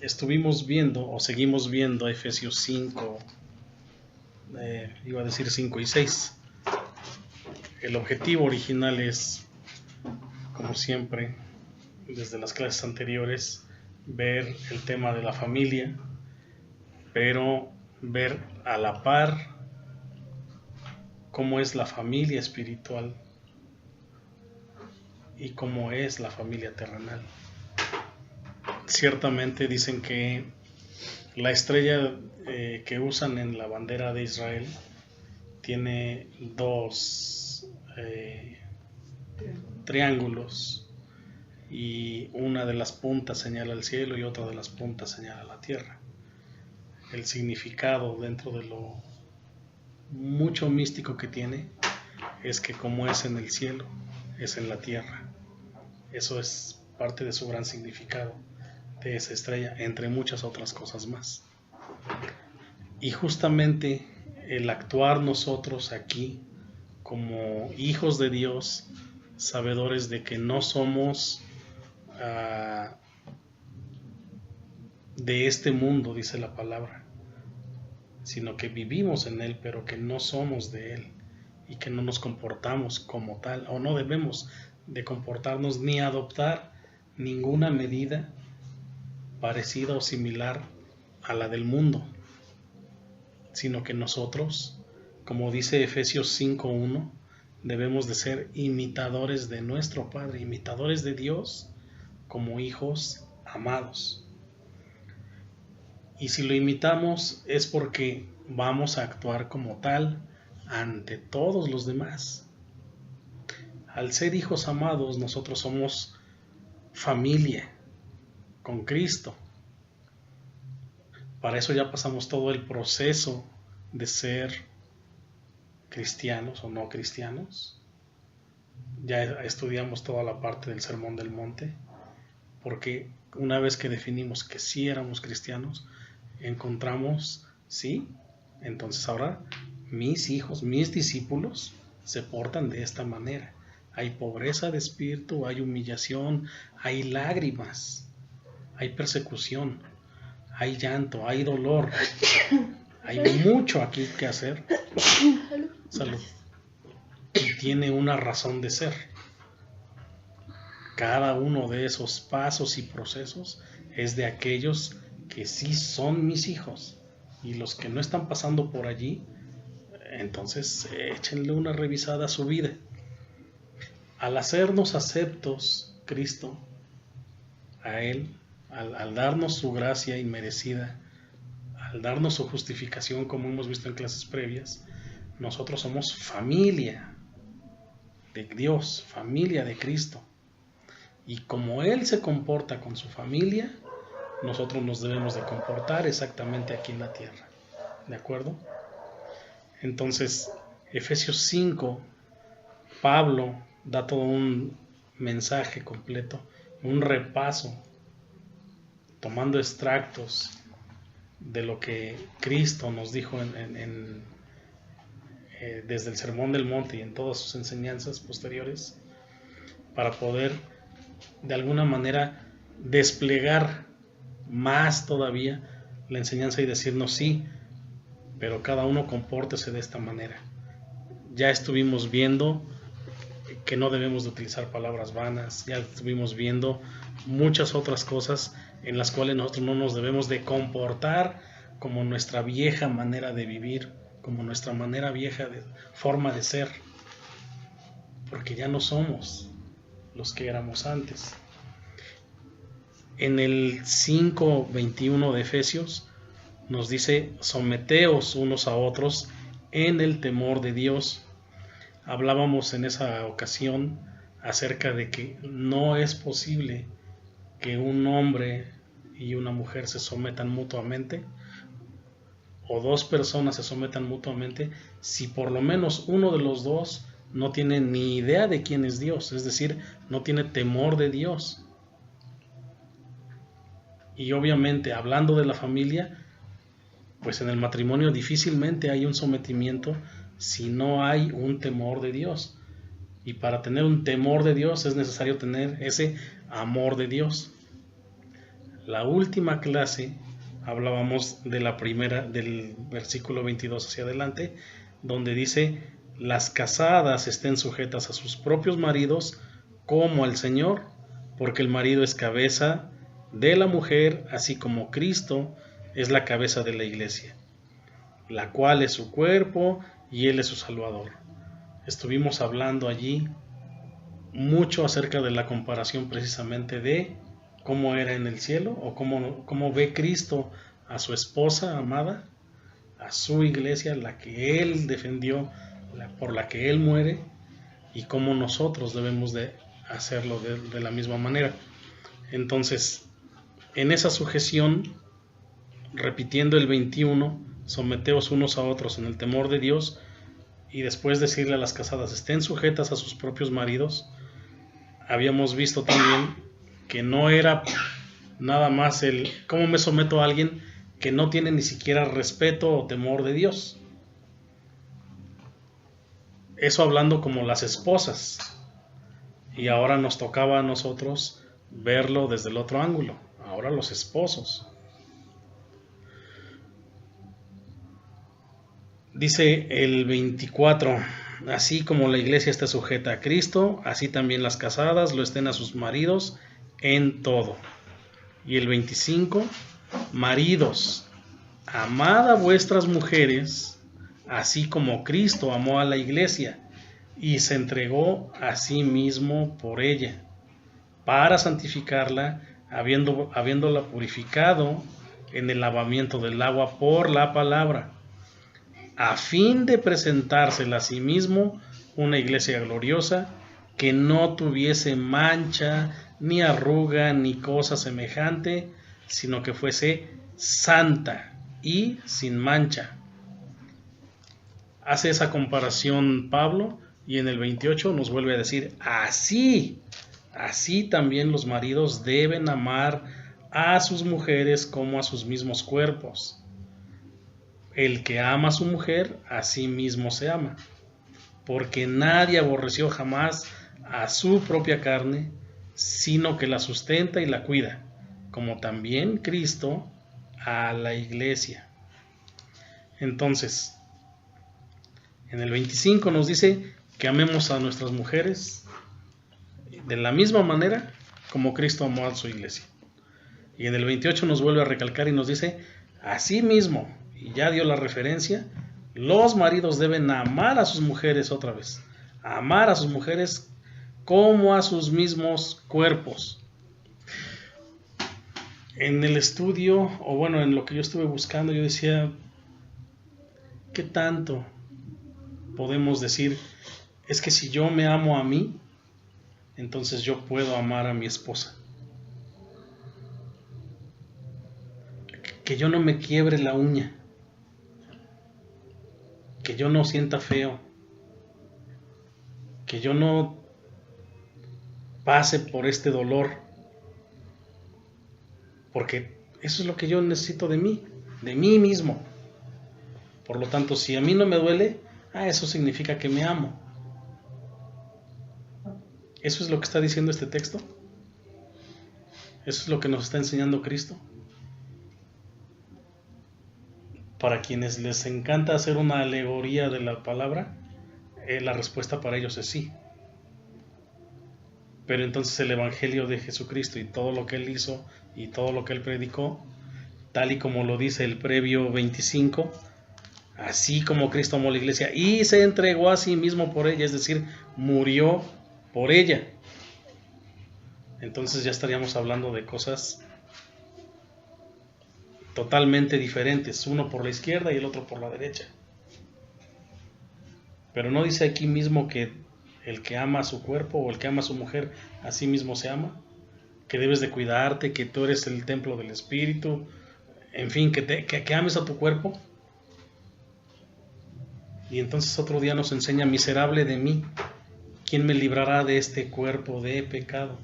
estuvimos viendo o seguimos viendo Efesios 5, iba a decir 5 y 6. El objetivo original es, como siempre, desde las clases anteriores, ver el tema de la familia, pero ver a la par cómo es la familia espiritual y cómo es la familia terrenal. Ciertamente dicen que la estrella que usan en la bandera de Israel tiene dos triángulos, y una de las puntas señala al cielo y otra de las puntas señala a la tierra. El significado, dentro de lo mucho místico que tiene, es que como es en el cielo, es en la tierra. Eso es parte de su gran significado de esa estrella, entre muchas otras cosas más. Y justamente el actuar nosotros aquí como hijos de Dios, sabedores de que no somos de este mundo, dice la palabra, sino que vivimos en él, pero que no somos de él, y que no nos comportamos como tal, o no debemos de comportarnos ni adoptar ninguna medida parecida o similar a la del mundo, sino que nosotros, como dice Efesios 5:1, debemos de ser imitadores de nuestro Padre, imitadores de Dios como hijos amados. Y si lo imitamos es porque vamos a actuar como tal ante todos los demás. Al ser hijos amados, nosotros somos familia con Cristo. Para eso ya pasamos todo el proceso de ser cristianos o no cristianos. Ya estudiamos toda la parte del Sermón del Monte, porque una vez que definimos que sí éramos cristianos, encontramos, sí, entonces ahora mis hijos, mis discípulos se portan de esta manera. Hay pobreza de espíritu, hay humillación, hay lágrimas, hay persecución, hay llanto, hay dolor, hay mucho aquí que hacer. Salud. Y tiene una razón de ser. Cada uno de esos pasos y procesos es de aquellos que sí son mis hijos, y los que no están pasando por allí, entonces échenle una revisada a su vida. Al hacernos aceptos Cristo, a Él, al darnos su gracia inmerecida, al darnos su justificación, como hemos visto en clases previas, nosotros somos familia de Dios, familia de Cristo. Y como Él se comporta con su familia, nosotros nos debemos de comportar exactamente aquí en la tierra. ¿De acuerdo? Entonces, Efesios 5, Pablo da todo un mensaje completo, un repaso, tomando extractos de lo que Cristo nos dijo desde el Sermón del Monte y en todas sus enseñanzas posteriores, para poder de alguna manera desplegar más todavía la enseñanza y decirnos sí, pero cada uno compórtese de esta manera. Ya estuvimos viendo que no debemos de utilizar palabras vanas, ya estuvimos viendo muchas otras cosas en las cuales nosotros no nos debemos de comportar como nuestra vieja manera de vivir, como nuestra manera vieja de forma de ser, porque ya no somos los que éramos antes. En el 5:21 de Efesios nos dice: someteos unos a otros en el temor de Dios. Hablábamos en esa ocasión acerca de que no es posible que un hombre y una mujer se sometan mutuamente, o dos personas se sometan mutuamente, si por lo menos uno de los dos no tiene ni idea de quién es Dios, es decir, no tiene temor de Dios. Y obviamente, hablando de la familia, pues en el matrimonio difícilmente hay un sometimiento si no hay un temor de Dios. Y para tener un temor de Dios es necesario tener ese amor de Dios. La última clase hablábamos de la primera, del versículo 22 hacia adelante, donde dice: las casadas estén sujetas a sus propios maridos como al Señor, porque el marido es cabeza de la mujer, así como Cristo es la cabeza de la iglesia, la cual es su cuerpo y Él es su Salvador. Estuvimos hablando allí mucho acerca de la comparación precisamente de cómo era en el cielo, o cómo ve Cristo a su esposa amada, a su iglesia, la que Él defendió, por la que Él muere, y cómo nosotros debemos de hacerlo de la misma manera. Entonces, en esa sujeción, repitiendo el 21, someteos unos a otros en el temor de Dios, y después decirle a las casadas: estén sujetas a sus propios maridos. Habíamos visto también que no era nada más el cómo me someto a alguien que no tiene ni siquiera respeto o temor de Dios. Eso hablando como las esposas. Y ahora nos tocaba a nosotros verlo desde el otro ángulo. Ahora los esposos. Dice el 24: así como la iglesia está sujeta a Cristo, así también las casadas lo estén a sus maridos en todo. Y el 25: maridos, amad a vuestras mujeres, así como Cristo amó a la iglesia y se entregó a sí mismo por ella, para santificarla, habiéndola purificado en el lavamiento del agua por la palabra, a fin de presentársela a sí mismo una iglesia gloriosa, que no tuviese mancha, ni arruga, ni cosa semejante, sino que fuese santa y sin mancha. Hace esa comparación Pablo, y en el 28 nos vuelve a decir: así también los maridos deben amar a sus mujeres como a sus mismos cuerpos. El que ama a su mujer, a sí mismo se ama, porque nadie aborreció jamás a su propia carne, sino que la sustenta y la cuida, como también Cristo a la iglesia. Entonces, en el 25 nos dice que amemos a nuestras mujeres de la misma manera como Cristo amó a su iglesia. Y en el 28 nos vuelve a recalcar y nos dice: así mismo, y ya dio la referencia, los maridos deben amar a sus mujeres otra vez, amar a sus mujeres como a sus mismos cuerpos. En el estudio, o bueno, en lo que yo estuve buscando, yo decía: ¿qué tanto podemos decir? Es que si yo me amo a mí, entonces yo puedo amar a mi esposa. Que yo no me quiebre la uña, que yo no sienta feo, que yo no pase por este dolor, porque eso es lo que yo necesito de mí mismo. Por lo tanto, si a mí no me duele, eso significa que me amo. ¿Eso es lo que está diciendo este texto? ¿Eso es lo que nos está enseñando Cristo? Para quienes les encanta hacer una alegoría de la palabra, la respuesta para ellos es sí. Pero entonces el Evangelio de Jesucristo y todo lo que Él hizo y todo lo que Él predicó, tal y como lo dice el previo 25, así como Cristo amó a la iglesia y se entregó a sí mismo por ella, es decir, murió por ella. Entonces ya estaríamos hablando de cosas totalmente diferentes, uno por la izquierda y el otro por la derecha. Pero no dice aquí mismo que el que ama a su cuerpo o el que ama a su mujer, a sí mismo se ama, que debes de cuidarte, que tú eres el templo del Espíritu, en fin, que ames a tu cuerpo. Y entonces otro día nos enseña: miserable de mí, ¿quién me librará de este cuerpo de pecado?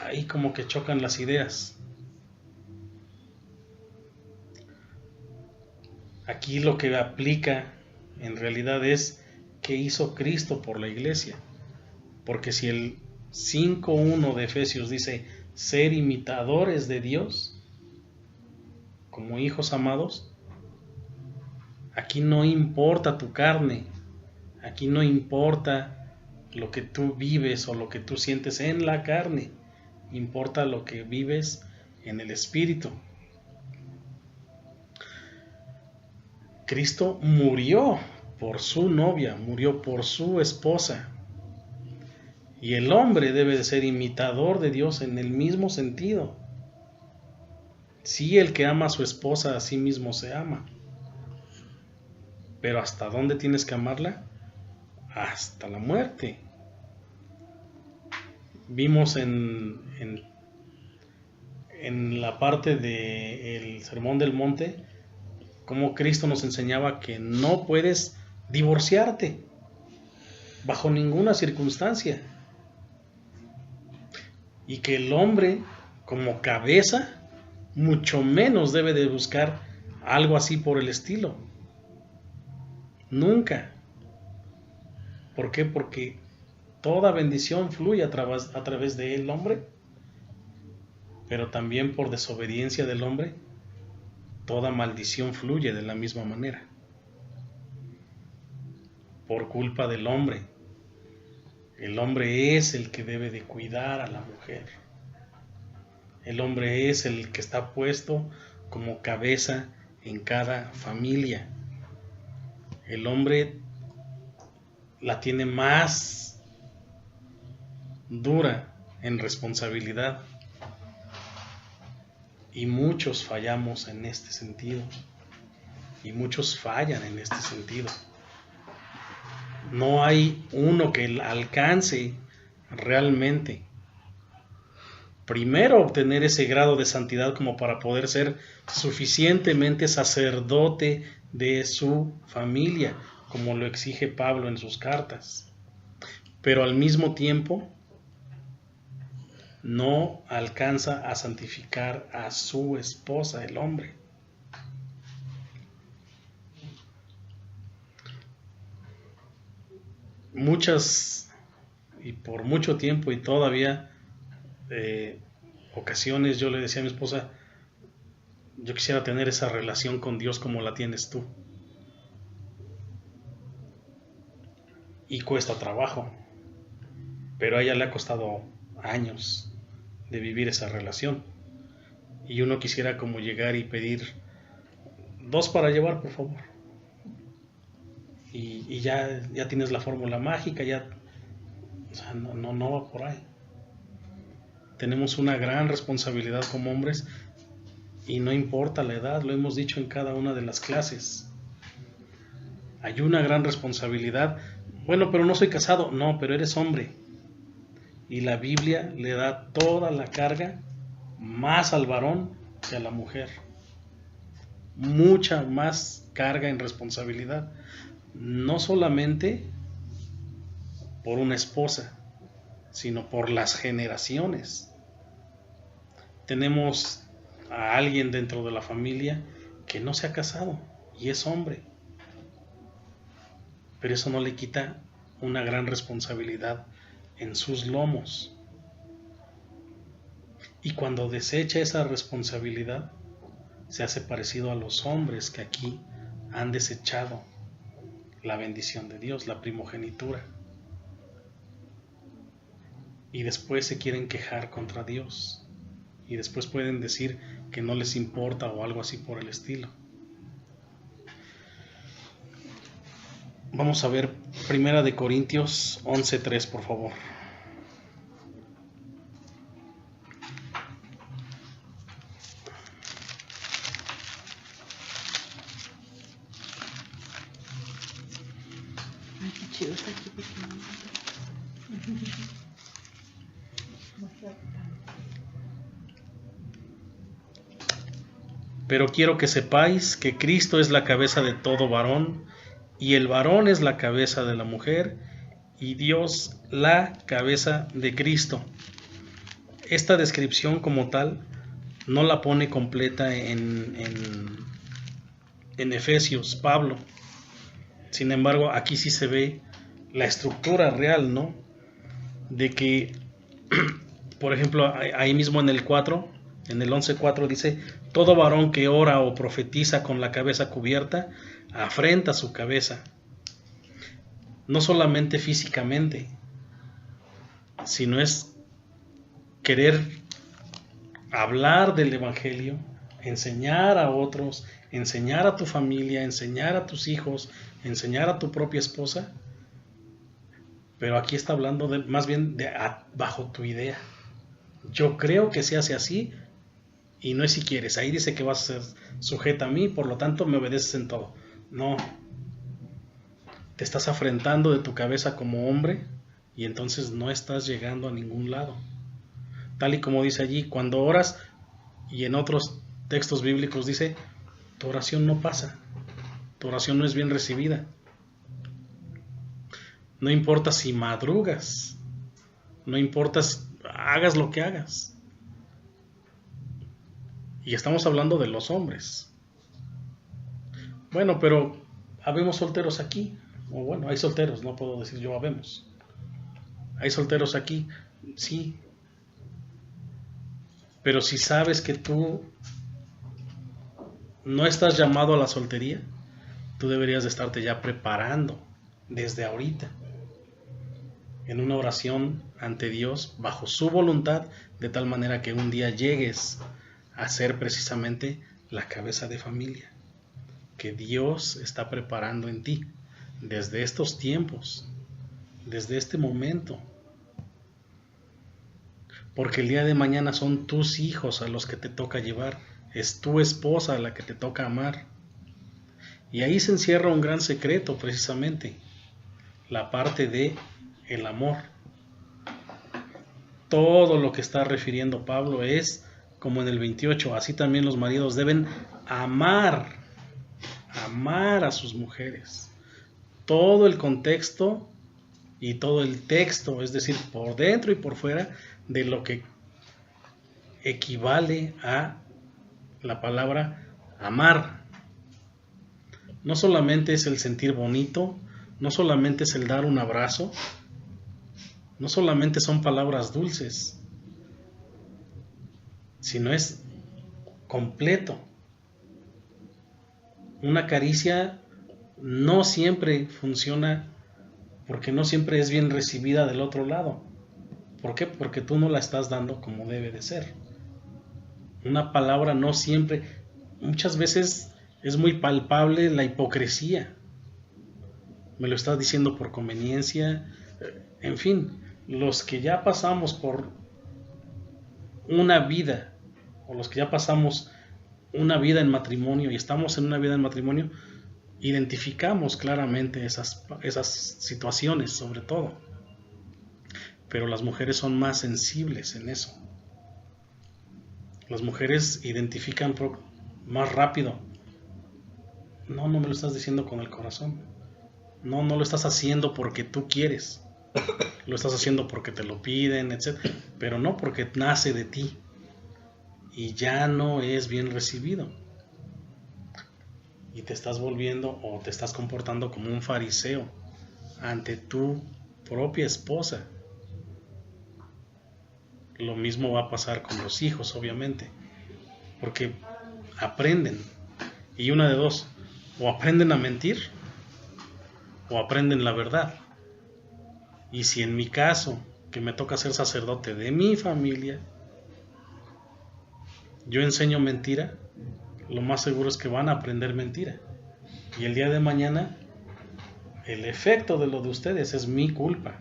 Ahí como que chocan las ideas. Aquí lo que aplica en realidad es: ¿qué hizo Cristo por la iglesia? Porque si 5:1 de Efesios dice, ser imitadores de Dios como hijos amados. Aquí no importa tu carne, aquí no importa lo que tú vives o lo que tú sientes en la carne, importa lo que vives en el Espíritu. Cristo murió por su novia, murió por su esposa. Y el hombre debe de ser imitador de Dios en el mismo sentido. Sí, el que ama a su esposa a sí mismo se ama. Pero ¿hasta dónde tienes que amarla? Hasta la muerte. Vimos en la parte del Sermón del Monte cómo Cristo nos enseñaba que no puedes divorciarte bajo ninguna circunstancia. Y que el hombre, como cabeza, mucho menos debe de buscar algo así por el estilo. Nunca. ¿Por qué? Porque toda bendición fluye a través del hombre, pero también por desobediencia del hombre, toda maldición fluye de la misma manera. Por culpa del hombre. El hombre es el que debe de cuidar a la mujer. El hombre es el que está puesto como cabeza en cada familia. El hombre la tiene más dura en responsabilidad. Y muchos fallamos en este sentido. Y muchos fallan en este sentido. No hay uno que alcance realmente primero obtener ese grado de santidad como para poder ser suficientemente sacerdote de su familia, como lo exige Pablo en sus cartas. Pero al mismo tiempo no alcanza a santificar a su esposa, el hombre. Muchas y por mucho tiempo y todavía ocasiones yo le decía a mi esposa, yo quisiera tener esa relación con Dios como la tienes tú. Y cuesta trabajo, pero a ella le ha costado años de vivir esa relación. Y uno quisiera como llegar y pedir 2 para llevar, por favor. Y ya tienes la fórmula mágica, ya, o sea, no va por ahí. Tenemos una gran responsabilidad como hombres y no importa la edad, lo hemos dicho en cada una de las clases. Hay una gran responsabilidad. Bueno, pero no soy casado. No, pero eres hombre. Y la Biblia le da toda la carga más al varón que a la mujer. Mucha más carga en responsabilidad. No solamente por una esposa, sino por las generaciones. Tenemos a alguien dentro de la familia que no se ha casado y es hombre. Pero eso no le quita una gran responsabilidad en sus lomos. Y cuando desecha esa responsabilidad, se hace parecido a los hombres que aquí han desechado la bendición de Dios, la primogenitura. Y después se quieren quejar contra Dios. Y después pueden decir que no les importa o algo así por el estilo. Vamos a ver 1 Corintios 11:3, por favor. Ay, qué chido está aquí pequeñito. Pero quiero que sepáis que Cristo es la cabeza de todo varón, y el varón es la cabeza de la mujer, y Dios la cabeza de Cristo. Esta descripción como tal no la pone completa en Efesios, Pablo. Sin embargo, aquí sí se ve la estructura real, ¿no? De que Por ejemplo, ahí mismo en el 4, en el 11:4 dice: todo varón que ora o profetiza con la cabeza cubierta afrenta su cabeza. No solamente físicamente, sino es querer hablar del evangelio, enseñar a otros, enseñar a tu familia, enseñar a tus hijos, enseñar a tu propia esposa. Pero aquí está hablando más bien bajo tu idea. Yo creo que se hace así y no es si quieres. Ahí dice que vas a ser sujeta a mí, por lo tanto me obedeces en todo. No. Te estás afrentando de tu cabeza como hombre y entonces no estás llegando a ningún lado. Tal y como dice allí, cuando oras, y en otros textos bíblicos dice, tu oración no pasa. Tu oración no es bien recibida. No importa si madrugas. No importa si hagas lo que hagas. Y estamos hablando de los hombres. Bueno, pero habemos solteros aquí. O bueno, hay solteros, no puedo decir yo habemos. Hay solteros aquí, sí. Pero si sabes que tú no estás llamado a la soltería, tú deberías de estarte ya preparando desde ahorita en una oración ante Dios bajo su voluntad, de tal manera que un día llegues a ser precisamente la cabeza de familia que Dios está preparando en ti desde estos tiempos, desde este momento. Porque el día de mañana son tus hijos a los que te toca llevar, es tu esposa a la que te toca amar. Y ahí se encierra un gran secreto, precisamente, la parte de el amor. Todo lo que está refiriendo Pablo es como en el 28, así también los maridos deben amar a sus mujeres. Todo el contexto y todo el texto, es decir, por dentro y por fuera, de lo que equivale a la palabra amar. No solamente es el sentir bonito, no solamente es el dar un abrazo, no solamente son palabras dulces, sino es completo. Una caricia no siempre funciona porque no siempre es bien recibida del otro lado. ¿Por qué? Porque tú no la estás dando como debe de ser. Una palabra no siempre, muchas veces es muy palpable la hipocresía. Me lo estás diciendo por conveniencia. En fin, los que ya pasamos por una vida, o los que ya pasamos una vida en matrimonio y estamos en una vida en matrimonio, identificamos claramente esas situaciones, sobre todo. Pero las mujeres son más sensibles en eso. Las mujeres identifican más rápido. No me lo estás diciendo con el corazón. No lo estás haciendo porque tú quieres. Lo estás haciendo porque te lo piden, etc. Pero no porque nace de ti. Y ya no es bien recibido. Y te estás volviendo o te estás comportando como un fariseo ante tu propia esposa. Lo mismo va a pasar con los hijos, obviamente, porque aprenden, y una de dos, o aprenden a mentir o aprenden la verdad. Y si en mi caso, que me toca ser sacerdote de mi familia, yo enseño mentira, lo más seguro es que van a aprender mentira, y el día de mañana el efecto de lo de ustedes es mi culpa.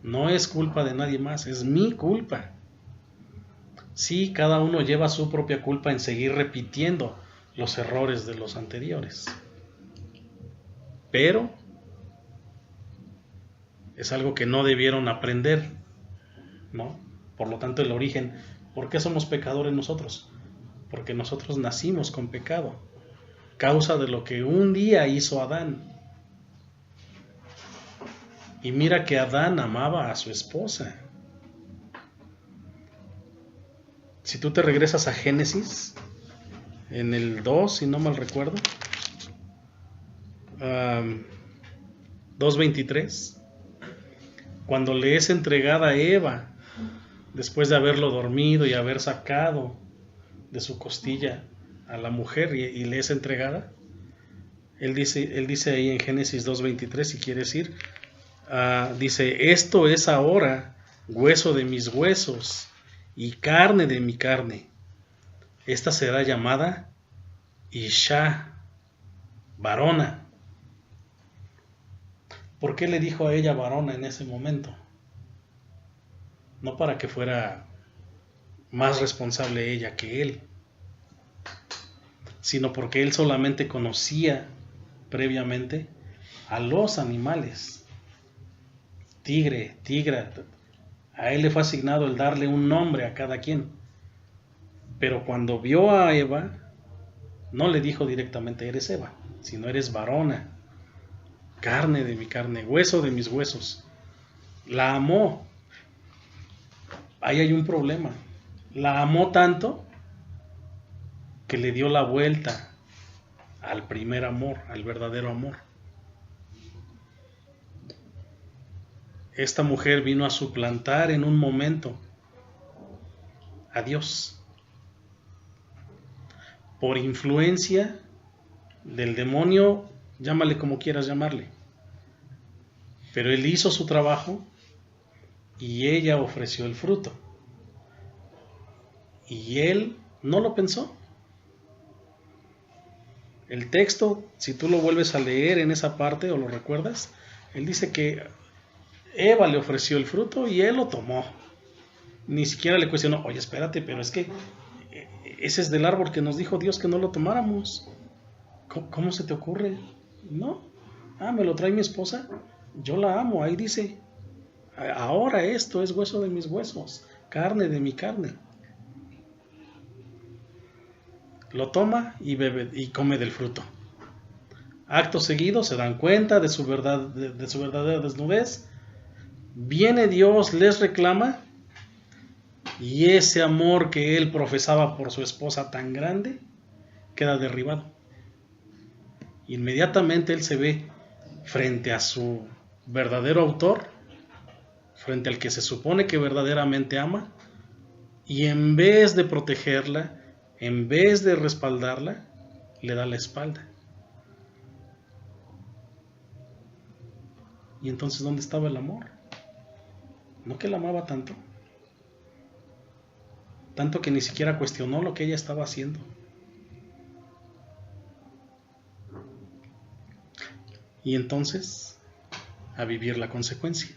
No es culpa de nadie más, es mi culpa. Sí, cada uno lleva su propia culpa en seguir repitiendo los errores de los anteriores. Pero es algo que no debieron aprender, ¿no? Por lo tanto, el origen, ¿por qué somos pecadores nosotros? Porque nosotros nacimos con pecado, causa de lo que un día hizo Adán. Y mira que Adán amaba a su esposa. Si tú te regresas a Génesis, en el 2, si no mal recuerdo, 2:23, cuando le es entregada a Eva, después de haberlo dormido y haber sacado de su costilla a la mujer y le es entregada, él dice ahí en Génesis 2:23, si quieres ir, dice, esto es ahora hueso de mis huesos y carne de mi carne. Esta será llamada Isha, varona. ¿Por qué le dijo a ella varona en ese momento? No para que fuera más responsable ella que él, sino porque él solamente conocía previamente a los animales. Tigre, tigra. A él le fue asignado el darle un nombre a cada quien. Pero cuando vio a Eva, no le dijo directamente eres Eva, sino eres varona, carne de mi carne, hueso de mis huesos. La amó. Ahí hay un problema. La amó tanto que le dio la vuelta al primer amor, al verdadero amor. Esta mujer vino a suplantar en un momento a Dios. Por influencia del demonio, llámale como quieras llamarle. Pero él hizo su trabajo y ella ofreció el fruto. Y él no lo pensó. El texto, si tú lo vuelves a leer en esa parte o lo recuerdas, él dice que Eva le ofreció el fruto y él lo tomó. Ni siquiera le cuestionó, oye, espérate, pero es que ese es del árbol que nos dijo Dios que no lo tomáramos. ¿Cómo se te ocurre? No. Me lo trae mi esposa. Yo la amo, ahí dice. Ahora esto es hueso de mis huesos, carne de mi carne. Lo toma y bebe y come del fruto. Acto seguido se dan cuenta de su verdadera desnudez. Viene Dios, les reclama, y ese amor que él profesaba por su esposa tan grande queda derribado. Inmediatamente él se ve frente a su verdadero autor, frente al que se supone que verdaderamente ama, y en vez de protegerla, en vez de respaldarla, le da la espalda. Y entonces, ¿dónde estaba el amor? No que la amaba tanto que ni siquiera cuestionó lo que ella estaba haciendo. Y entonces, a vivir la consecuencia.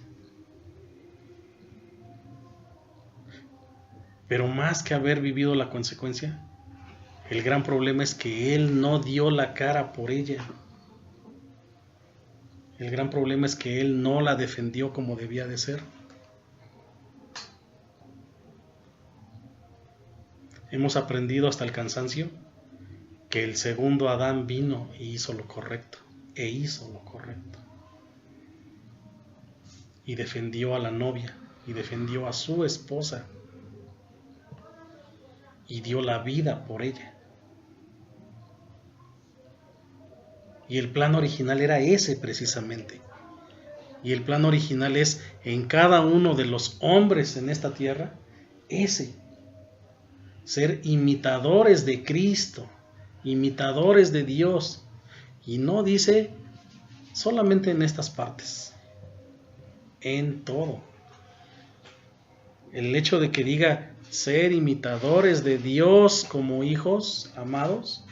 Pero más que haber vivido la consecuencia, el gran problema es que él no dio la cara por ella. El gran problema es que él no la defendió como debía de ser. Hemos aprendido hasta el cansancio que el segundo Adán vino y hizo lo correcto. Y defendió a la novia, y defendió a su esposa, y dio la vida por ella. Y el plan original era ese precisamente. Y el plan original es en cada uno de los hombres en esta tierra, ese. Ser imitadores de Cristo, imitadores de Dios. Y no dice solamente en estas partes, en todo. El hecho de que diga ser imitadores de Dios como hijos amados,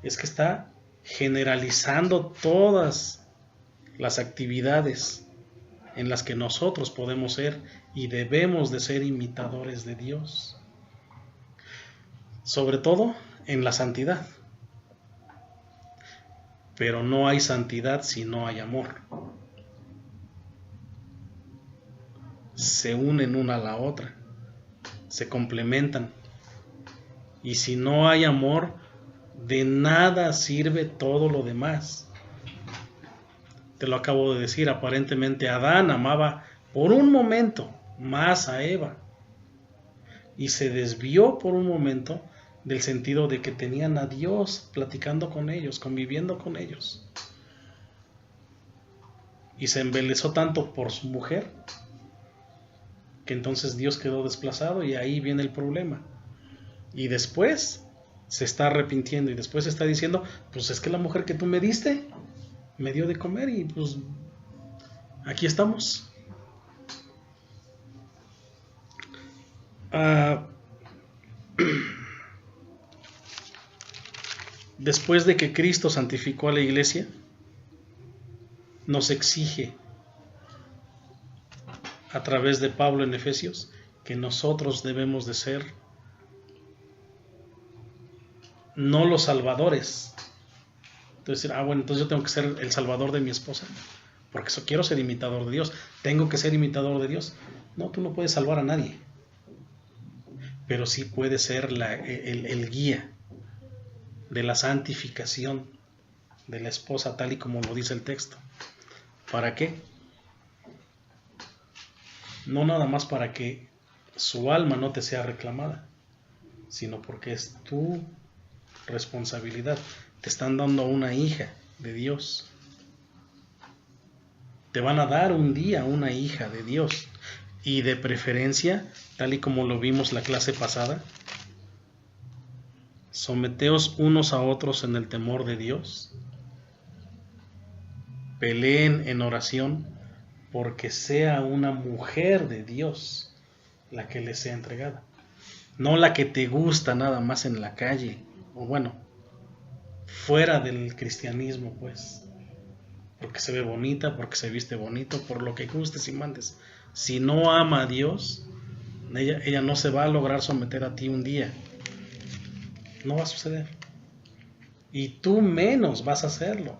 es que está generalizando todas las actividades en las que nosotros podemos ser y debemos de ser imitadores de Dios. Sobre todo en la santidad. Pero no hay santidad si no hay amor. Se unen una a la otra, se complementan. Y si no hay amor, de nada sirve todo lo demás. Te lo acabo de decir, aparentemente Adán amaba por un momento más a Eva. Y se desvió por un momento del sentido de que tenían a Dios platicando con ellos, conviviendo con ellos. y se embelesó tanto por su mujer que entonces Dios quedó desplazado y ahí viene el problema. Y después se está arrepintiendo y después está diciendo, pues es que la mujer que tú me diste me dio de comer y pues aquí estamos. Después de que Cristo santificó a la iglesia, nos exige a través de Pablo en Efesios que nosotros debemos de ser no los salvadores. Entonces, bueno, entonces yo tengo que ser el salvador de mi esposa, porque quiero ser imitador de Dios, tengo que ser imitador de Dios. No, tú no puedes salvar a nadie, pero sí puedes ser el guía de la santificación de la esposa, tal y como lo dice el texto. ¿Para qué? No nada más para que su alma no te sea reclamada, sino porque es tu responsabilidad. Te están dando una hija de Dios. Te van a dar un día una hija de Dios. Y de preferencia, tal y como lo vimos la clase pasada, someteos unos a otros en el temor de Dios. Peleen en oración porque sea una mujer de Dios la que les sea entregada. No la que te gusta nada más en la calle, o bueno, fuera del cristianismo, pues, porque se ve bonita, porque se viste bonito, por lo que gustes y mandes. Si no ama a Dios, ella no se va a lograr someter a ti un día. No va a suceder. Y tú menos vas a hacerlo.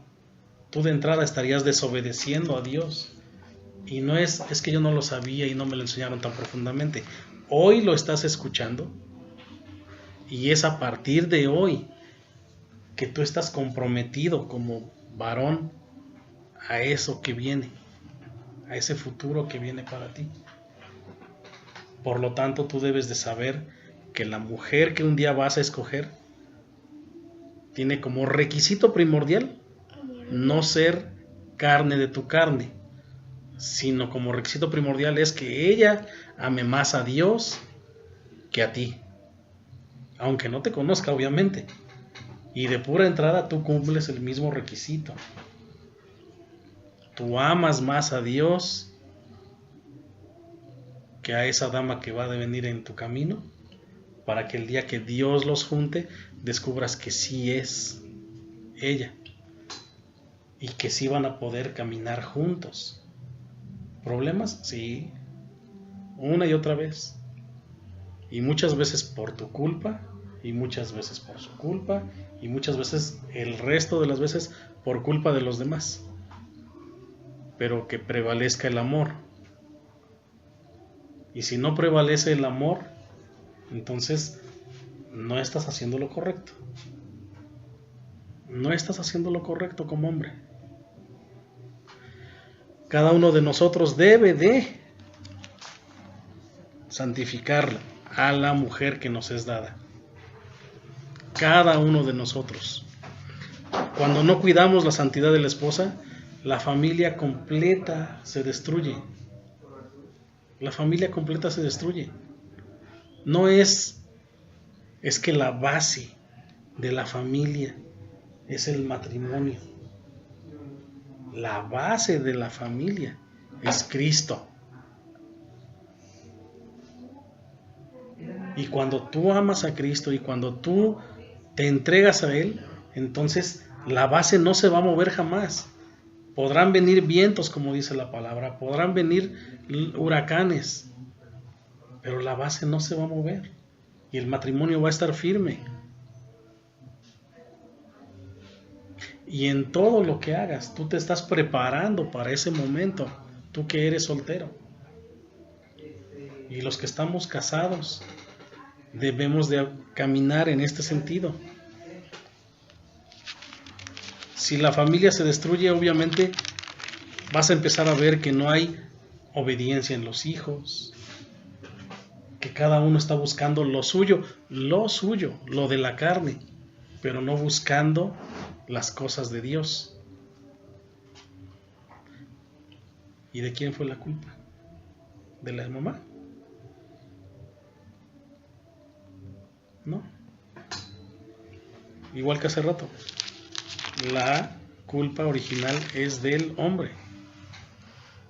Tú de entrada estarías desobedeciendo a Dios. Y no es que yo no lo sabía y no me lo enseñaron tan profundamente. Hoy lo estás escuchando. Y es a partir de hoy que tú estás comprometido como varón a eso que viene, a ese futuro que viene para ti. Por lo tanto, tú debes de saber que la mujer que un día vas a escoger tiene como requisito primordial no ser carne de tu carne, sino como requisito primordial es que ella ame más a Dios que a ti, aunque no te conozca, obviamente. Y de pura entrada tú cumples el mismo requisito. Tú amas más a Dios que a esa dama que va a venir en tu camino, para que el día que Dios los junte, descubras que sí es ella y que sí van a poder caminar juntos. ¿Problemas? Sí, una y otra vez. Y muchas veces por tu culpa, y muchas veces por su culpa, y muchas veces el resto de las veces por culpa de los demás. Pero que prevalezca el amor. Y si no prevalece el amor, entonces no estás haciendo lo correcto. No estás haciendo lo correcto como hombre. Cada uno de nosotros debe de santificar a la mujer que nos es dada. Cada uno de nosotros. Cuando no cuidamos la santidad de la esposa, la familia completa se destruye. La familia completa se destruye. No es que la base de la familia es el matrimonio. La base de la familia es Cristo. Y cuando tú amas a Cristo y cuando tú te entregas a Él, entonces la base no se va a mover jamás. Podrán venir vientos, como dice la palabra, podrán venir huracanes, pero la base no se va a mover y el matrimonio va a estar firme. Y en todo lo que hagas, tú te estás preparando para ese momento, tú que eres soltero. Y los que estamos casados, debemos de caminar en este sentido. Si la familia se destruye, obviamente vas a empezar a ver que no hay obediencia en los hijos, que cada uno está buscando lo suyo, lo de la carne, pero no buscando las cosas de Dios. ¿Y de quién fue la culpa? ¿De la mamá? No. Igual que hace rato. La culpa original es del hombre.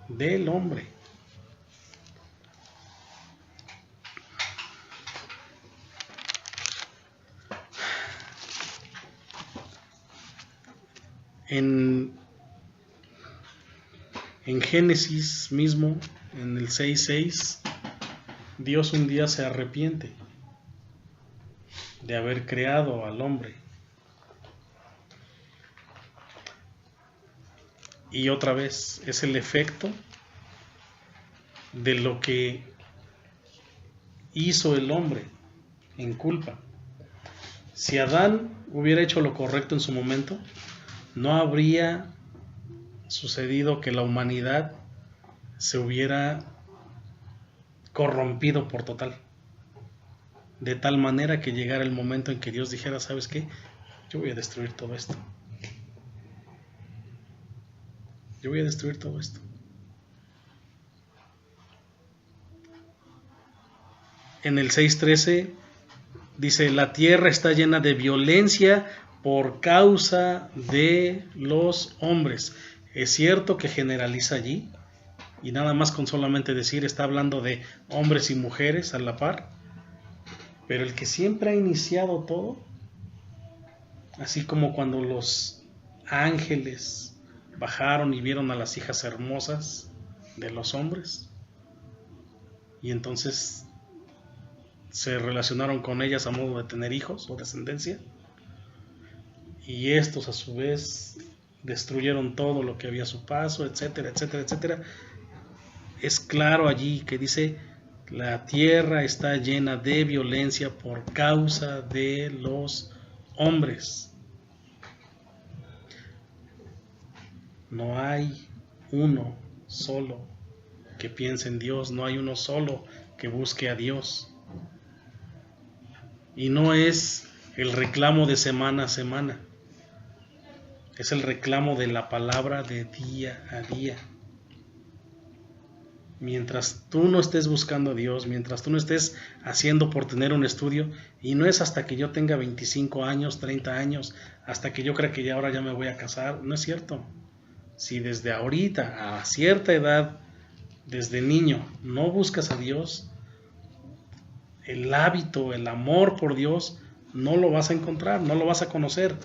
Del hombre. En Génesis mismo, en el 6:6, Dios un día se arrepiente de haber creado al hombre. Y otra vez es el efecto de lo que hizo el hombre en culpa. Si Adán hubiera hecho lo correcto en su momento, no habría sucedido que la humanidad se hubiera corrompido por total. De tal manera que llegara el momento en que Dios dijera, ¿sabes qué? Yo voy a destruir todo esto. Yo voy a destruir todo esto. En el 6:13 dice, la tierra está llena de violencia por causa de los hombres. Es cierto que generaliza allí, y nada más con solamente decir, está hablando de hombres y mujeres a la par, pero el que siempre ha iniciado todo, así como cuando los ángeles bajaron y vieron a las hijas hermosas de los hombres, y entonces se relacionaron con ellas a modo de tener hijos o descendencia, y estos a su vez destruyeron todo lo que había a su paso, etcétera, etcétera, etcétera. Es claro allí que dice, la tierra está llena de violencia por causa de los hombres. No hay uno solo que piense en Dios, no hay uno solo que busque a Dios. Y no es el reclamo de semana a semana, es el reclamo de la palabra de día a día. Mientras tú no estés buscando a Dios, mientras tú no estés haciendo por tener un estudio, y no es hasta que yo tenga 25 años, 30 años, hasta que yo crea que ya ahora ya me voy a casar, no es cierto. Si desde ahorita a cierta edad, desde niño, no buscas a Dios, el hábito, el amor por Dios, no lo vas a encontrar, no lo vas a conocer.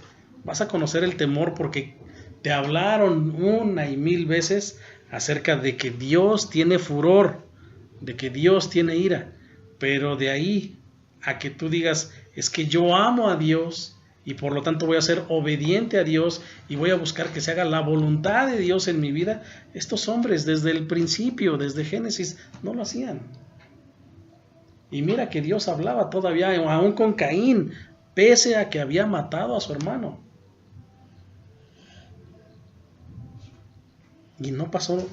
Vas a conocer el temor porque te hablaron una y mil veces acerca de que Dios tiene furor, de que Dios tiene ira, pero de ahí a que tú digas, es que yo amo a Dios y por lo tanto voy a ser obediente a Dios y voy a buscar que se haga la voluntad de Dios en mi vida, estos hombres desde el principio, desde Génesis, no lo hacían. Y mira que Dios hablaba todavía aún con Caín, pese a que había matado a su hermano. Y no pasó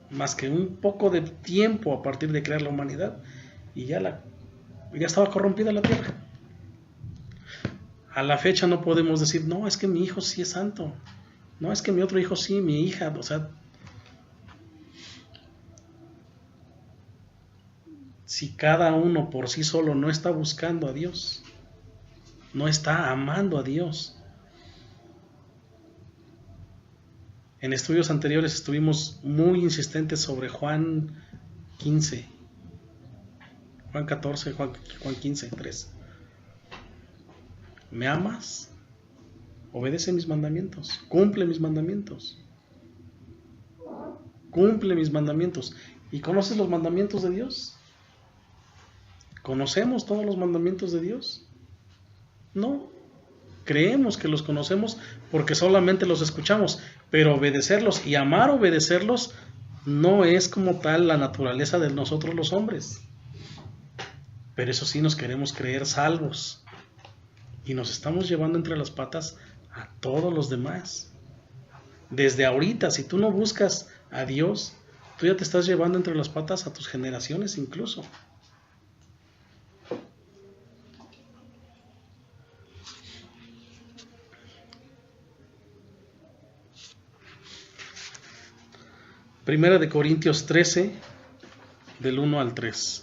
más que un poco de tiempo a partir de crear la humanidad y ya estaba corrompida la tierra. A la fecha no podemos decir, no, es que mi hijo sí es santo, no, es que mi otro hijo sí, mi hija, o sea, si cada uno por sí solo no está buscando a Dios, no está amando a Dios. En estudios anteriores estuvimos muy insistentes sobre Juan 15, Juan 14, Juan 15, 3. ¿Me amas? Obedece mis mandamientos, cumple mis mandamientos. Cumple mis mandamientos. ¿Y conoces los mandamientos de Dios? ¿Conocemos todos los mandamientos de Dios? No. Creemos que los conocemos porque solamente los escuchamos, pero obedecerlos y amar obedecerlos no es como tal la naturaleza de nosotros los hombres. Pero eso sí nos queremos creer salvos y nos estamos llevando entre las patas a todos los demás. Desde ahorita, si tú no buscas a Dios, tú ya te estás llevando entre las patas a tus generaciones incluso. Primera de Corintios 13, del 1 al 3.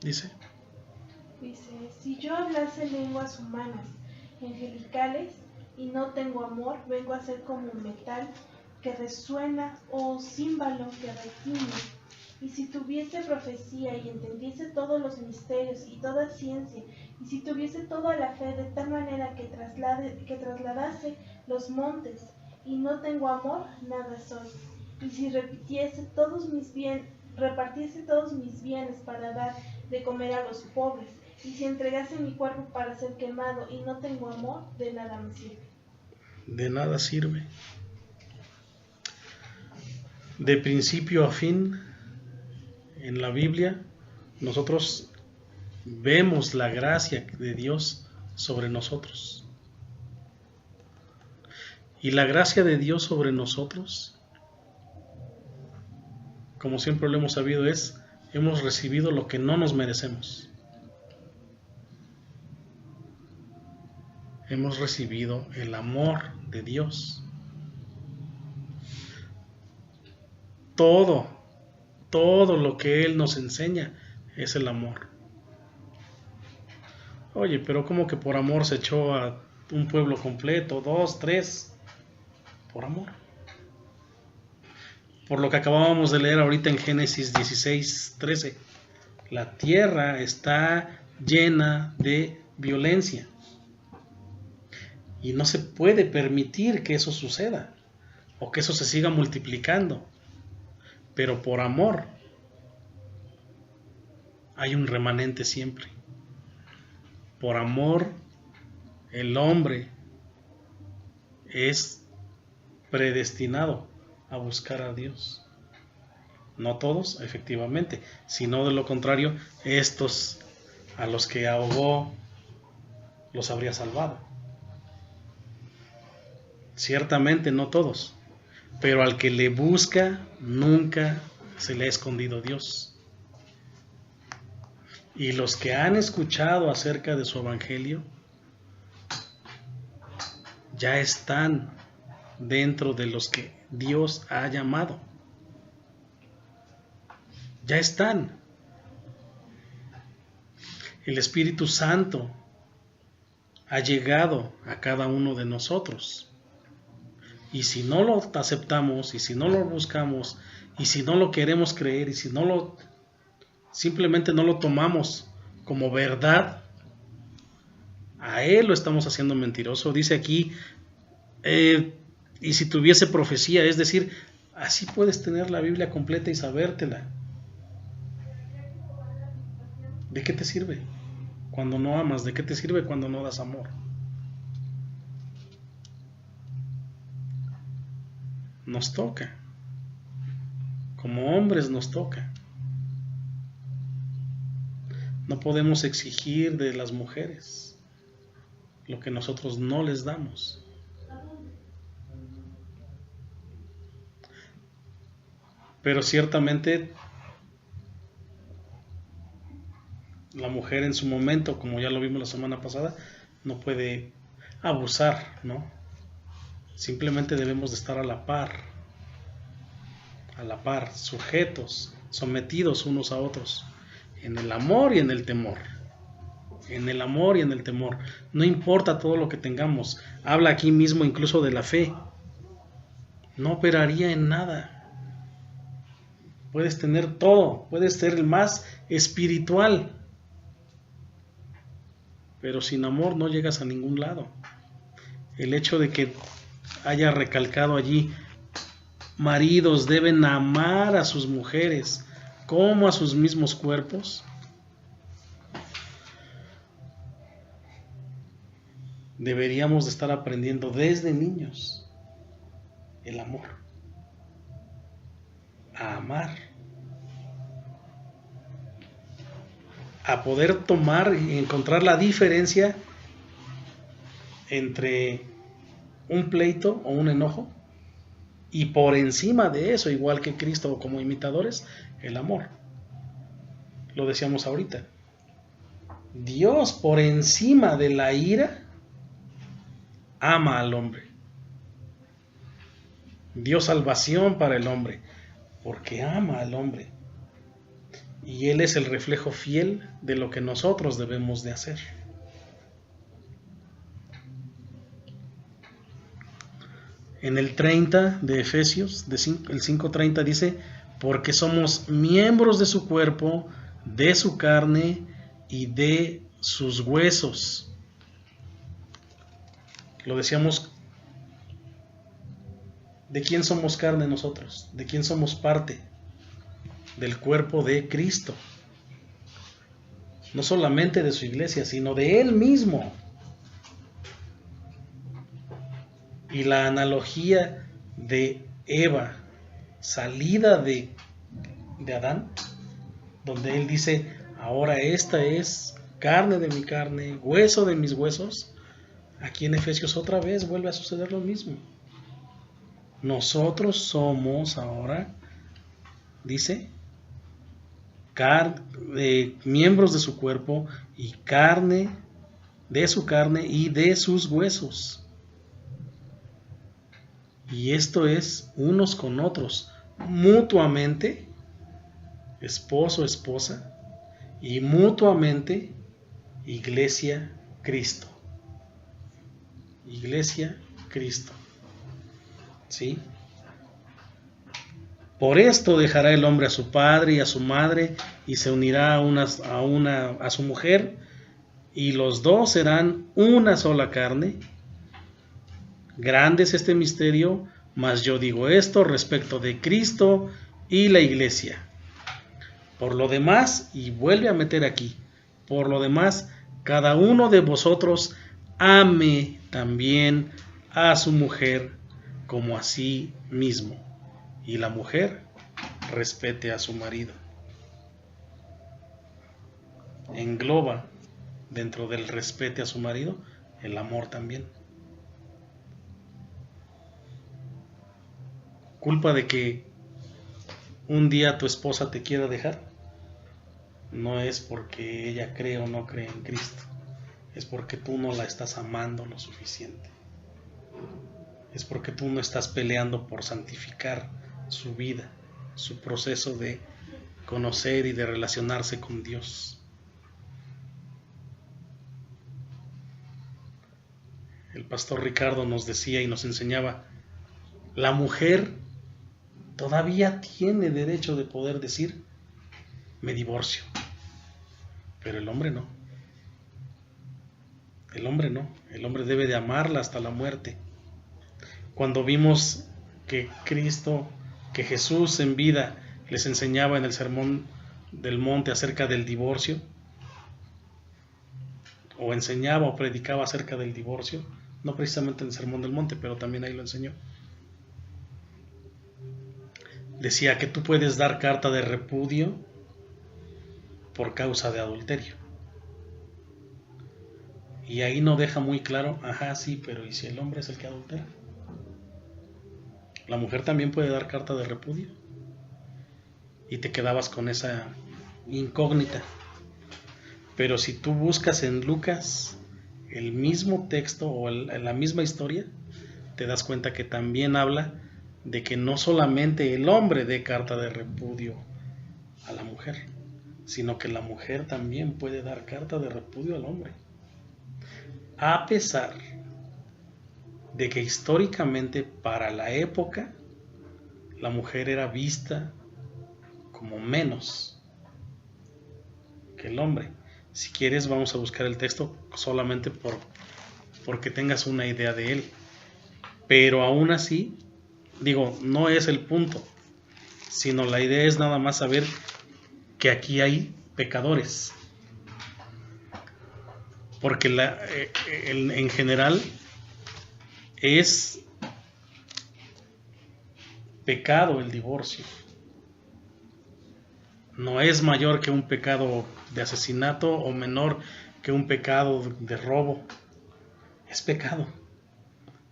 Dice, si yo hablase lenguas humanas, angelicales, y no tengo amor, vengo a ser como un metal que resuena o címbalo que retiñe. Y si tuviese profecía y entendiese todos los misterios y toda ciencia, y si tuviese toda la fe de tal manera que trasladase los montes, y no tengo amor, nada soy. Y si repartiese todos mis bienes para dar de comer a los pobres, y si entregase mi cuerpo para ser quemado y no tengo amor, de nada me sirve. de nada sirve. De principio a fin, en la Biblia, nosotros vemos la gracia de Dios sobre nosotros. Y la gracia de Dios sobre nosotros, como siempre lo hemos sabido, hemos recibido lo que no nos merecemos. Hemos recibido el amor de Dios. Todo lo que Él nos enseña es el amor. Oye, pero ¿cómo que por amor se echó a un pueblo completo, 2, 3? Por amor. Por lo que acabábamos de leer ahorita en Génesis 16, 13. La tierra está llena de violencia. Y no se puede permitir que eso suceda o que eso se siga multiplicando. Pero por amor hay un remanente siempre. Por amor el hombre es predestinado a buscar a Dios. No todos, efectivamente, sino de lo contrario, estos a los que ahogó los habría salvado. Ciertamente no todos, pero al que le busca nunca se le ha escondido Dios. Y los que han escuchado acerca de su evangelio ya están dentro de los que Dios ha llamado. Ya están. El Espíritu Santo ha llegado a cada uno de nosotros. Y si no lo aceptamos, y si no lo buscamos, y si no lo queremos creer, y si simplemente no lo tomamos como verdad, a Él lo estamos haciendo mentiroso. Dice aquí, y si tuviese profecía, es decir, así puedes tener la Biblia completa y sabértela. ¿De qué te sirve cuando no amas? ¿De qué te sirve cuando no das amor? Nos toca. Como hombres nos toca. No podemos exigir de las mujeres lo que nosotros no les damos. Pero ciertamente la mujer en su momento, como ya lo vimos la semana pasada, no puede abusar, ¿no? Simplemente debemos de estar a la par, sujetos, sometidos unos a otros, en el amor y en el temor. En el amor y en el temor. No importa todo lo que tengamos. Habla aquí mismo incluso de la fe. No operaría en nada. Puedes tener todo, puedes ser el más espiritual, pero sin amor no llegas a ningún lado. El hecho de que haya recalcado allí maridos deben amar a sus mujeres como a sus mismos cuerpos, deberíamos de estar aprendiendo desde niños el amor, a amar, a poder tomar y encontrar la diferencia entre un pleito o un enojo, y por encima de eso, igual que Cristo como imitadores, el amor. Lo decíamos ahorita. Dios, por encima de la ira, ama al hombre. Dio salvación para el hombre, porque ama al hombre. Y Él es el reflejo fiel de lo que nosotros debemos de hacer. En el 30 de Efesios, el 5:30 dice, porque somos miembros de su cuerpo, de su carne y de sus huesos. Lo decíamos, ¿de quién somos carne nosotros? ¿De quién somos parte? Del cuerpo de Cristo. No solamente de su iglesia, sino de Él mismo. Y la analogía de Eva, salida de Adán, donde Él dice, ahora esta es carne de mi carne, hueso de mis huesos. Aquí en Efesios otra vez vuelve a suceder lo mismo. Nosotros somos ahora, dice, miembros de su cuerpo y carne, de su carne y de sus huesos. Y esto es unos con otros, mutuamente, esposo, esposa, y mutuamente, iglesia, Cristo. Iglesia, Cristo. ¿Sí? Por esto dejará el hombre a su padre y a su madre, y se unirá a su mujer, y los dos serán una sola carne. Grande es este misterio, mas yo digo esto respecto de Cristo y la iglesia. Por lo demás, y vuelve a meter aquí, por lo demás, cada uno de vosotros ame también a su mujer como a sí mismo, y la mujer respete a su marido. Engloba dentro del respete a su marido el amor también. Culpa de que un día tu esposa te quiera dejar, no es porque ella cree o no cree en Cristo, es porque tú no la estás amando lo suficiente. Es porque tú no estás peleando por santificar su vida, su proceso de conocer y de relacionarse con Dios. El pastor Ricardo nos decía y nos enseñaba, la mujer todavía tiene derecho de poder decir, me divorcio, pero el hombre no. El hombre no, el hombre debe de amarla hasta la muerte. Cuando vimos que Jesús en vida les enseñaba en el Sermón del Monte acerca del divorcio, o enseñaba o predicaba acerca del divorcio, no precisamente en el Sermón del Monte, pero también ahí lo enseñó. Decía que tú puedes dar carta de repudio por causa de adulterio. Y ahí no deja muy claro, ajá, sí, pero ¿y si el hombre es el que adultera? La mujer también puede dar carta de repudio. Y te quedabas con esa incógnita. Pero si tú buscas en Lucas el mismo texto o la misma historia, te das cuenta que también habla de que no solamente el hombre dé carta de repudio a la mujer, sino que la mujer también puede dar carta de repudio al hombre. A pesar de que históricamente para la época la mujer era vista como menos que el hombre. Si quieres vamos a buscar el texto solamente porque tengas una idea de él. Pero aún así Digo, no es el punto, sino la idea es nada más saber que aquí hay pecadores. Porque en general es pecado el divorcio. No es mayor que un pecado de asesinato o menor que un pecado de robo. Es pecado.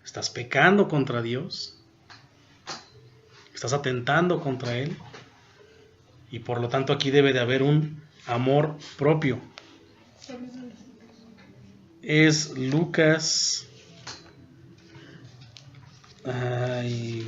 Estás pecando contra Dios. Estás atentando contra Él. Y por lo tanto aquí debe de haber un amor propio. Es Lucas. Ay.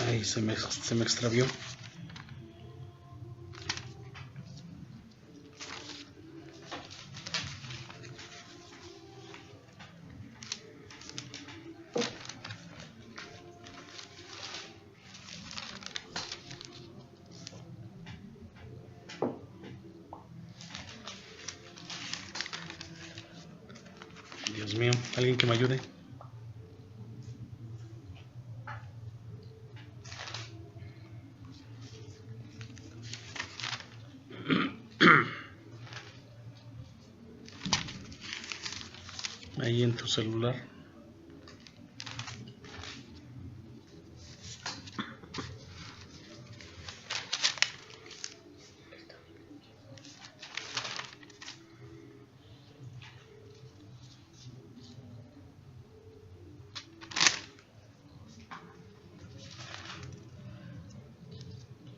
Ay, se me extravió. Dios mío, alguien que me ayude. Ahí en tu celular.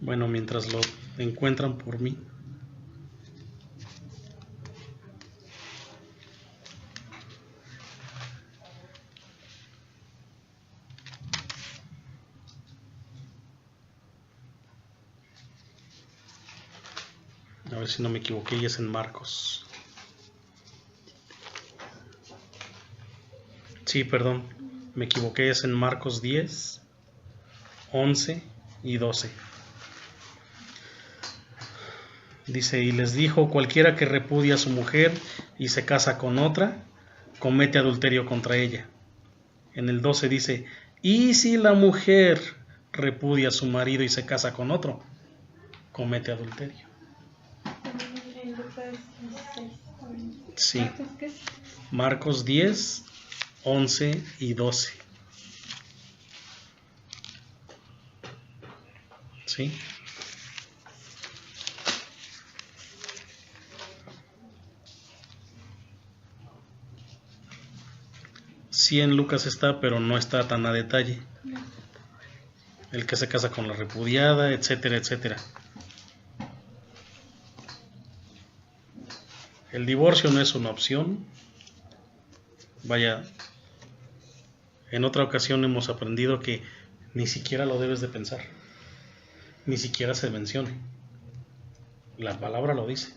Bueno, mientras lo encuentran por mí. A ver si no me equivoqué, y es en Marcos. Sí, perdón, me equivoqué, es en Marcos 10, 11 y 12. Dice, y les dijo, cualquiera que repudia a su mujer y se casa con otra, comete adulterio contra ella. En el 12 dice, y si la mujer repudia a su marido y se casa con otro, comete adulterio. En Lucas 16. Sí. Marcos 10, 11 y 12. ¿Sí? Sí, en Lucas está, pero no está tan a detalle. El que se casa con la repudiada, etcétera, etcétera. El divorcio no es una opción. Vaya, en otra ocasión hemos aprendido que ni siquiera lo debes de pensar. Ni siquiera se menciona. La palabra lo dice.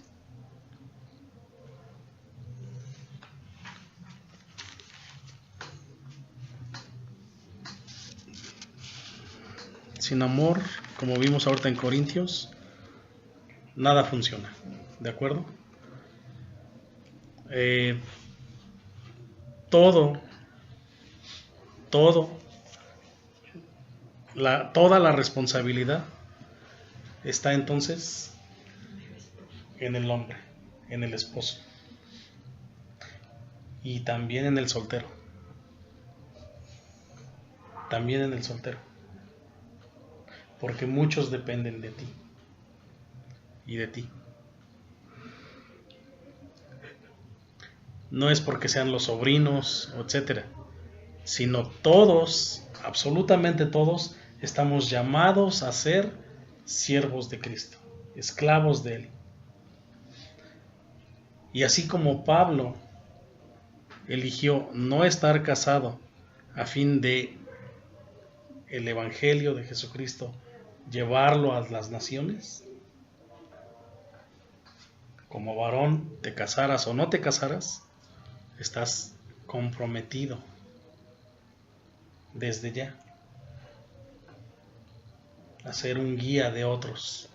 Sin amor, como vimos ahorita en Corintios, nada funciona. ¿De acuerdo? Toda la responsabilidad está entonces en el hombre, en el esposo y también en el soltero. También en el soltero. Porque muchos dependen de ti y de ti. No es porque sean los sobrinos, etcétera, sino todos, absolutamente todos, estamos llamados a ser siervos de Cristo, esclavos de Él. Y así como Pablo eligió no estar casado a fin de el Evangelio de Jesucristo llevarlo a las naciones, como varón, te casaras o no te casaras, estás comprometido desde ya a ser un guía de otros,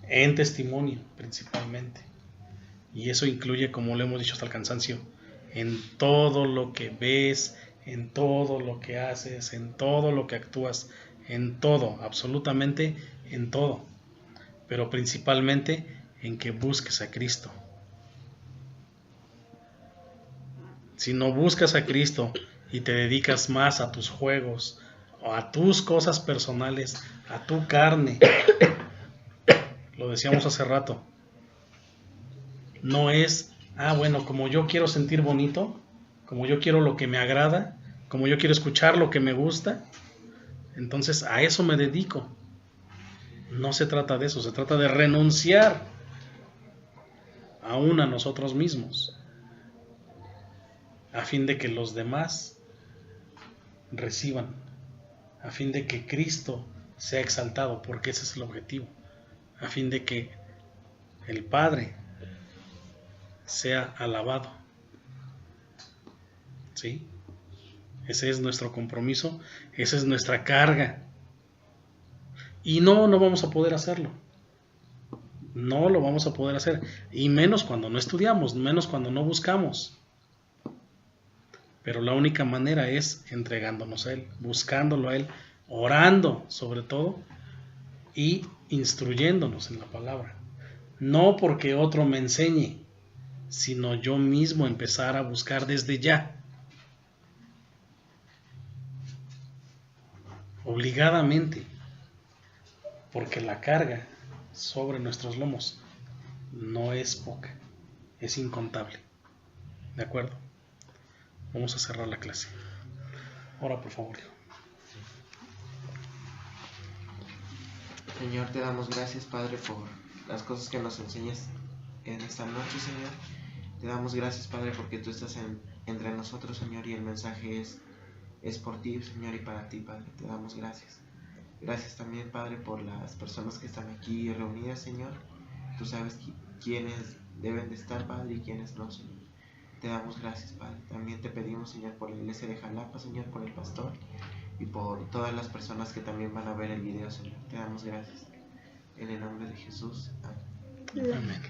en testimonio principalmente. Y eso incluye, como lo hemos dicho hasta el cansancio, en todo lo que ves, en todo lo que haces, en todo lo que actúas, en todo, absolutamente en todo, pero principalmente en que busques a Cristo. Si no buscas a Cristo y te dedicas más a tus juegos o a tus cosas personales, a tu carne, lo decíamos hace rato, no es, bueno, como yo quiero sentir bonito, como yo quiero lo que me agrada, como yo quiero escuchar lo que me gusta, entonces a eso me dedico. No se trata de eso, se trata de renunciar aún a nosotros mismos, a fin de que los demás reciban, a fin de que Cristo sea exaltado, porque ese es el objetivo, a fin de que el Padre sea alabado. ¿Sí? Ese es nuestro compromiso, esa es nuestra carga. Y no vamos a poder hacerlo. No lo vamos a poder hacer. Y menos cuando no estudiamos, menos cuando no buscamos. Pero la única manera es entregándonos a Él, buscándolo a Él, orando sobre todo y instruyéndonos en la palabra. No porque otro me enseñe, sino yo mismo empezar a buscar desde ya. Obligadamente. Porque la carga sobre nuestros lomos no es poca, es incontable. ¿De acuerdo? Vamos a cerrar la clase. Ora, por favor. Señor, te damos gracias, Padre, por las cosas que nos enseñas en esta noche, Señor. Te damos gracias, Padre, porque tú estás entre nosotros, Señor, y el mensaje es por ti, Señor, y para ti, Padre. Te damos gracias. Gracias también, Padre, por las personas que están aquí reunidas, Señor. Tú sabes quiénes deben de estar, Padre, y quiénes no, Señor. Te damos gracias, Padre. También te pedimos, Señor, por la iglesia de Jalapa, Señor, por el pastor y por todas las personas que también van a ver el video, Señor. Te damos gracias. En el nombre de Jesús. Amén. Amén.